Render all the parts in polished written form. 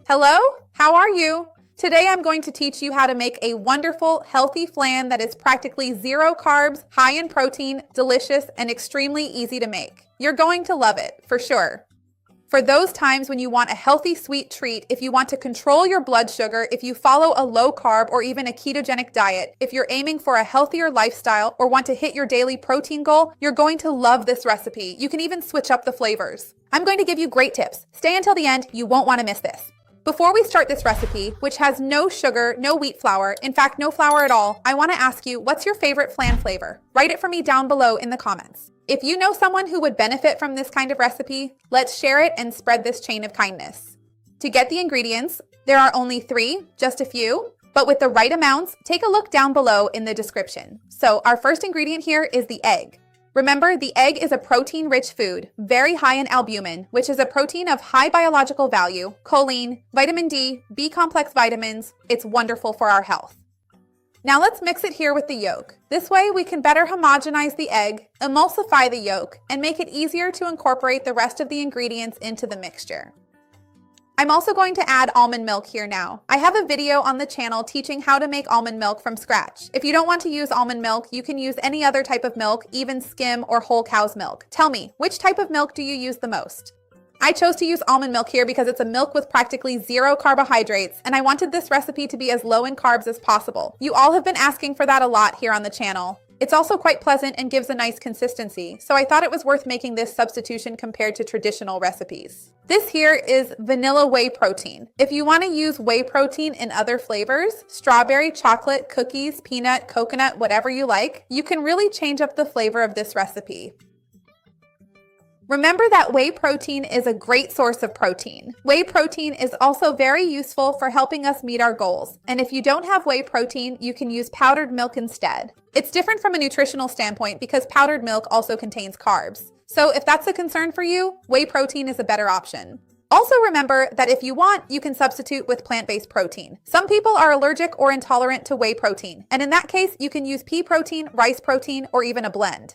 Hello, how are you? Today I'm going to teach you how to make a wonderful, healthy flan that is practically zero carbs, high in protein, delicious, and extremely easy to make. You're going to love it, for sure. For those times when you want a healthy, sweet treat, if you want to control your blood sugar, if you follow a low carb or even a ketogenic diet, if you're aiming for a healthier lifestyle or want to hit your daily protein goal, you're going to love this recipe. You can even switch up the flavors. I'm going to give you great tips. Stay until the end, you won't want to miss this. Before we start this recipe, which has no sugar, no wheat flour, in fact, no flour at all, I want to ask you, what's your favorite flan flavor? Write it for me down below in the comments. If you know someone who would benefit from this kind of recipe, let's share it and spread this chain of kindness. To get the ingredients, there are only 3, just a few, but with the right amounts, take a look down below in the description. So our first ingredient here is the egg. Remember, the egg is a protein-rich food, very high in albumin, which is a protein of high biological value, choline, vitamin D, B-complex vitamins. It's wonderful for our health. Now let's mix it here with the yolk. This way we can better homogenize the egg, emulsify the yolk, and make it easier to incorporate the rest of the ingredients into the mixture. I'm also going to add almond milk here now. I have a video on the channel teaching how to make almond milk from scratch. If you don't want to use almond milk, you can use any other type of milk, even skim or whole cow's milk. Tell me, which type of milk do you use the most? I chose to use almond milk here because it's a milk with practically zero carbohydrates, and I wanted this recipe to be as low in carbs as possible. You all have been asking for that a lot here on the channel. It's also quite pleasant and gives a nice consistency, so I thought it was worth making this substitution compared to traditional recipes. This here is vanilla whey protein. If you want to use whey protein in other flavors, strawberry, chocolate, cookies, peanut, coconut, whatever you like, you can really change up the flavor of this recipe. Remember that whey protein is a great source of protein. Whey protein is also very useful for helping us meet our goals. And if you don't have whey protein, you can use powdered milk instead. It's different from a nutritional standpoint because powdered milk also contains carbs. So if that's a concern for you, whey protein is a better option. Also remember that if you want, you can substitute with plant-based protein. Some people are allergic or intolerant to whey protein, and in that case, you can use pea protein, rice protein, or even a blend.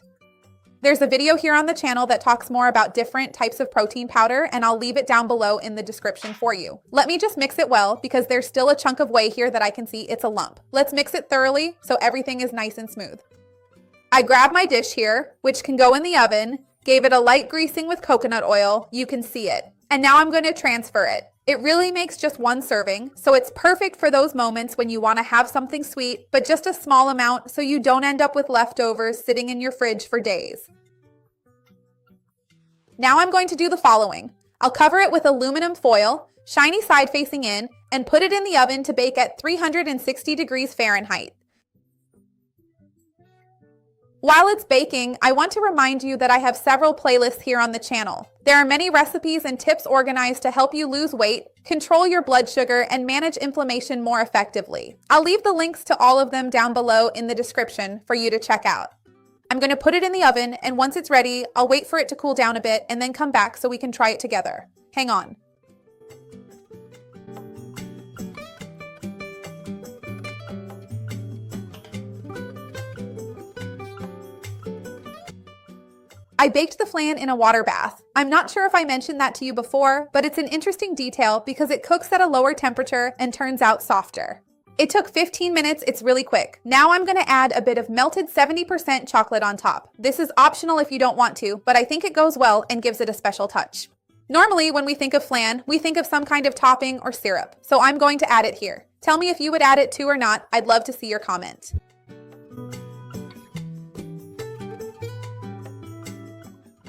There's a video here on the channel that talks more about different types of protein powder, and I'll leave it down below in the description for you. Let me just mix it well because there's still a chunk of whey here that I can see it's a lump. Let's mix it thoroughly so everything is nice and smooth. I grab my dish here, which can go in the oven, gave it a light greasing with coconut oil, you can see it. And now I'm going to transfer it. It really makes just one serving, so it's perfect for those moments when you want to have something sweet, but just a small amount so you don't end up with leftovers sitting in your fridge for days. Now I'm going to do the following. I'll cover it with aluminum foil, shiny side facing in, and put it in the oven to bake at 360 degrees Fahrenheit. While it's baking, I want to remind you that I have several playlists here on the channel. There are many recipes and tips organized to help you lose weight, control your blood sugar, and manage inflammation more effectively. I'll leave the links to all of them down below in the description for you to check out. I'm going to put it in the oven, and once it's ready, I'll wait for it to cool down a bit and then come back so we can try it together. Hang on. I baked the flan in a water bath. I'm not sure if I mentioned that to you before, but it's an interesting detail because it cooks at a lower temperature and turns out softer. It took 15 minutes, it's really quick. Now I'm gonna add a bit of melted 70% chocolate on top. This is optional if you don't want to, but I think it goes well and gives it a special touch. Normally, when we think of flan, we think of some kind of topping or syrup, so I'm going to add it here. Tell me if you would add it too or not. I'd love to see your comment.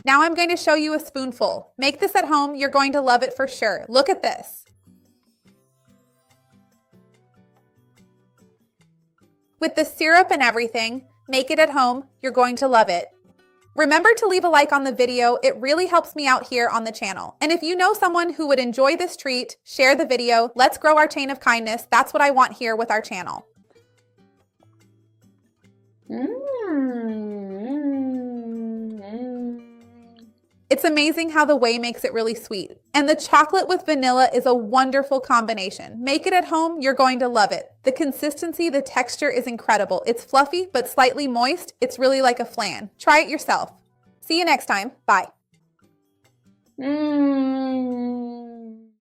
Now I'm going to show you a spoonful. Make this at home, you're going to love it for sure. Look at this. With the syrup and everything, make it at home, you're going to love it. Remember to leave a like on the video, it really helps me out here on the channel. And if you know someone who would enjoy this treat, share the video, let's grow our chain of kindness, that's what I want here with our channel. It's amazing how the whey makes it really sweet. And the chocolate with vanilla is a wonderful combination. Make it at home, you're going to love it. The consistency, the texture is incredible. It's fluffy, but slightly moist. It's really like a flan. Try it yourself. See you next time. Bye.